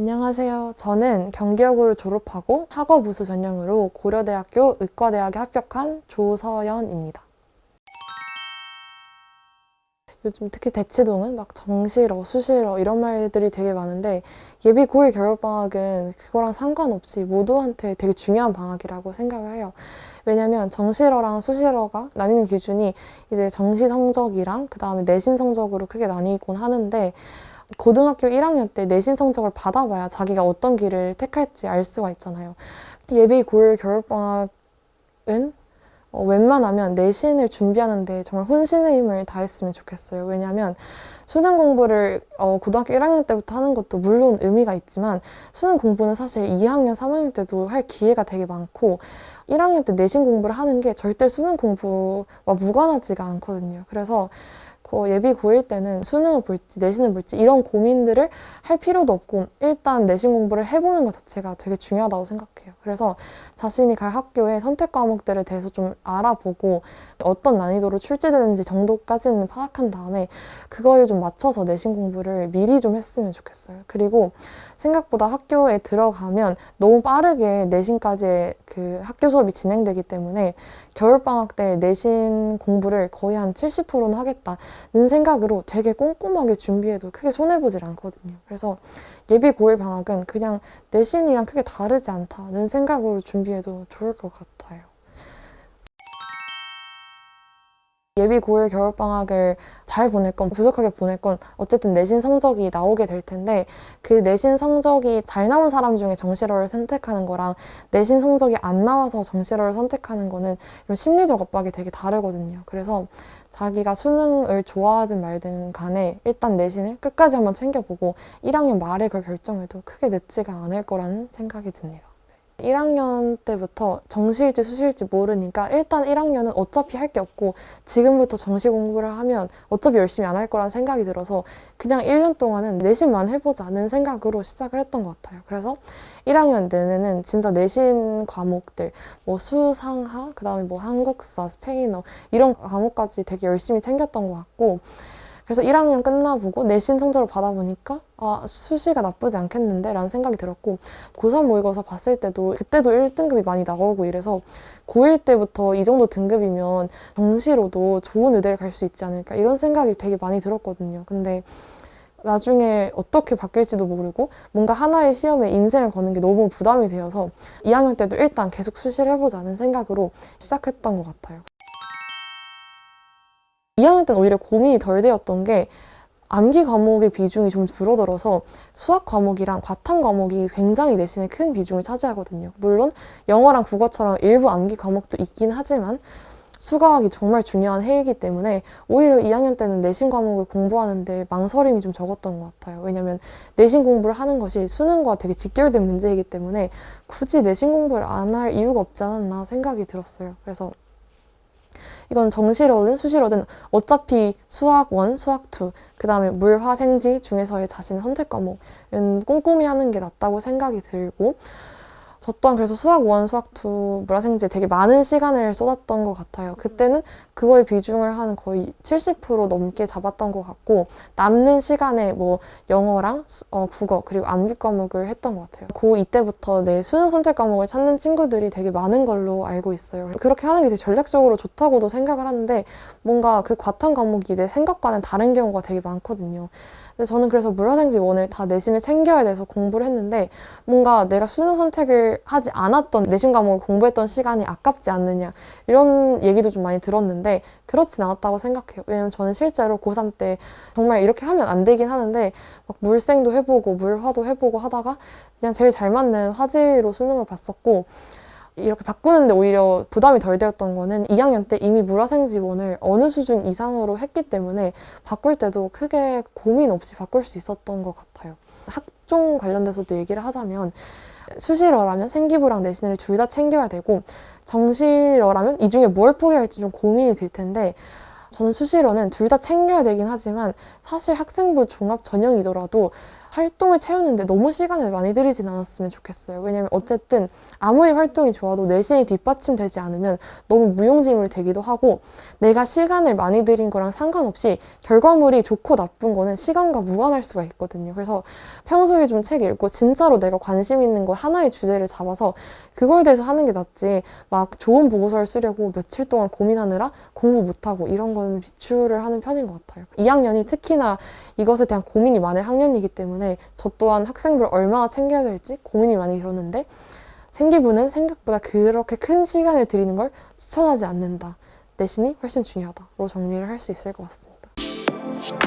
안녕하세요. 저는 경기여고를 졸업하고 학업우수 전형으로 고려대학교 의과대학에 합격한 조서연입니다. 요즘 특히 대치동은 막 정시러, 수시러 이런 말들이 되게 많은데 예비 고1 겨울방학은 그거랑 상관없이 모두한테 되게 중요한 방학이라고 생각을 해요. 왜냐면 정시러랑 수시러가 나뉘는 기준이 이제 정시 성적이랑 그 다음에 내신 성적으로 크게 나뉘곤 하는데 고등학교 1학년 때 내신 성적을 받아봐야 자기가 어떤 길을 택할지 알 수가 있잖아요. 예비 고1 겨울방학은 웬만하면 내신을 준비하는데 정말 혼신의 힘을 다했으면 좋겠어요. 왜냐하면 수능 공부를 고등학교 1학년 때부터 하는 것도 물론 의미가 있지만 수능 공부는 사실 2학년, 3학년 때도 할 기회가 되게 많고 1학년 때 내신 공부를 하는 게 절대 수능 공부와 무관하지가 않거든요. 그래서 예비 고1 때는 수능을 볼지 내신을 볼지 이런 고민들을 할 필요도 없고 일단 내신 공부를 해보는 것 자체가 되게 중요하다고 생각해요. 그래서 자신이 갈 학교의 선택 과목들에 대해서 좀 알아보고 어떤 난이도로 출제되는지 정도까지는 파악한 다음에 그거에 좀 맞춰서 내신 공부를 미리 좀 했으면 좋겠어요. 그리고 생각보다 학교에 들어가면 너무 빠르게 내신까지 그 학교 수업이 진행되기 때문에 겨울방학 때 내신 공부를 거의 한 70%는 하겠다는 생각으로 되게 꼼꼼하게 준비해도 크게 손해보질 않거든요. 그래서 예비 고1 방학은 그냥 내신이랑 크게 다르지 않다는 생각으로 준비해도 좋을 것 같아요. 예비 고1 겨울방학을 잘 보낼 건 부족하게 보낼 건 어쨌든 내신 성적이 나오게 될 텐데 그 내신 성적이 잘 나온 사람 중에 정시러를 선택하는 거랑 내신 성적이 안 나와서 정시러를 선택하는 거는 이런 심리적 압박이 되게 다르거든요. 그래서 자기가 수능을 좋아하든 말든 간에 일단 내신을 끝까지 한번 챙겨보고 1학년 말에 그걸 결정해도 크게 늦지가 않을 거라는 생각이 듭니다. 1학년 때부터 정시일지 수시일지 모르니까 일단 1학년은 어차피 할 게 없고 지금부터 정시 공부를 하면 어차피 열심히 안 할 거라는 생각이 들어서 그냥 1년 동안은 내신만 해보자는 생각으로 시작을 했던 것 같아요. 그래서 1학년 내내는 진짜 내신 과목들 뭐 수상하, 그 다음에 뭐 한국사, 스페인어 이런 과목까지 되게 열심히 챙겼던 것 같고 그래서 1학년 끝나보고 내신 성적을 받아보니까 수시가 나쁘지 않겠는데 라는 생각이 들었고 고3 모의고사 봤을 때도 그때도 1등급이 많이 나오고 이래서 고1 때부터 이 정도 등급이면 정시로도 좋은 의대를 갈 수 있지 않을까 이런 생각이 되게 많이 들었거든요. 근데 나중에 어떻게 바뀔지도 모르고 뭔가 하나의 시험에 인생을 거는 게 너무 부담이 되어서 2학년 때도 일단 계속 수시를 해보자는 생각으로 시작했던 것 같아요. 2학년 때는 오히려 고민이 덜 되었던 게 암기 과목의 비중이 좀 줄어들어서 수학 과목이랑 과탐 과목이 굉장히 내신에 큰 비중을 차지하거든요. 물론 영어랑 국어처럼 일부 암기 과목도 있긴 하지만 수학이 정말 중요한 해이기 때문에 오히려 2학년 때는 내신 과목을 공부하는데 망설임이 좀 적었던 것 같아요. 왜냐면 내신 공부를 하는 것이 수능과 되게 직결된 문제이기 때문에 굳이 내신 공부를 안 할 이유가 없지 않았나 생각이 들었어요. 그래서 이건 정시로든 수시로든 어차피 수학 1, 수학 2, 그 다음에 물, 화, 생지 중에서의 자신의 선택 과목은 꼼꼼히 하는 게 낫다고 생각이 들고 저 또한 그래서 수학 1, 수학 2, 물화생지에 되게 많은 시간을 쏟았던 것 같아요. 그때는 그거의 비중을 한 거의 70% 넘게 잡았던 것 같고 남는 시간에 뭐 영어랑 국어 그리고 암기 과목을 했던 것 같아요. 고2 때부터 내 수능 선택 과목을 찾는 친구들이 되게 많은 걸로 알고 있어요. 그렇게 하는 게 되게 전략적으로 좋다고도 생각을 하는데 뭔가 그 과탐 과목이 내 생각과는 다른 경우가 되게 많거든요. 근데 저는 그래서 물화생지 1을 다 내신을 챙겨야 돼서 공부를 했는데 뭔가 내가 수능 선택을 하지 않았던 내신 과목을 공부했던 시간이 아깝지 않느냐 이런 얘기도 좀 많이 들었는데 그렇진 않았다고 생각해요. 왜냐면 저는 실제로 고3 때 정말 이렇게 하면 안 되긴 하는데 막 물생도 해보고 물화도 해보고 하다가 그냥 제일 잘 맞는 화지로 수능을 봤었고 이렇게 바꾸는데 오히려 부담이 덜 되었던 거는 2학년 때 이미 물화생지원을 어느 수준 이상으로 했기 때문에 바꿀 때도 크게 고민 없이 바꿀 수 있었던 것 같아요. 학종 관련돼서도 얘기를 하자면 수시러라면 생기부랑 내신을 둘 다 챙겨야 되고 정시러라면 이 중에 뭘 포기할지 좀 고민이 들 텐데 저는 수시러는 둘 다 챙겨야 되긴 하지만 사실 학생부 종합 전형이더라도 활동을 채우는데 너무 시간을 많이 들이진 않았으면 좋겠어요. 왜냐면 어쨌든 아무리 활동이 좋아도 내신이 뒷받침되지 않으면 너무 무용지물이 되기도 하고, 내가 시간을 많이 들인 거랑 상관없이 결과물이 좋고 나쁜 거는 시간과 무관할 수가 있거든요. 그래서 평소에 좀 책 읽고 진짜로 내가 관심 있는 거 하나의 주제를 잡아서 그거에 대해서 하는 게 낫지, 막 좋은 보고서를 쓰려고 며칠 동안 고민하느라 공부 못하고 이런 거는 비추를 하는 편인 것 같아요. 2학년이 특히나 이것에 대한 고민이 많은 학년이기 때문에 저 또한 학생들을 얼마나 챙겨야 될지 고민이 많이 들었는데, 생기부는 생각보다 그렇게 큰 시간을 들이는 걸 추천하지 않는다. 내신이 훨씬 중요하다로 정리를 할 수 있을 것 같습니다.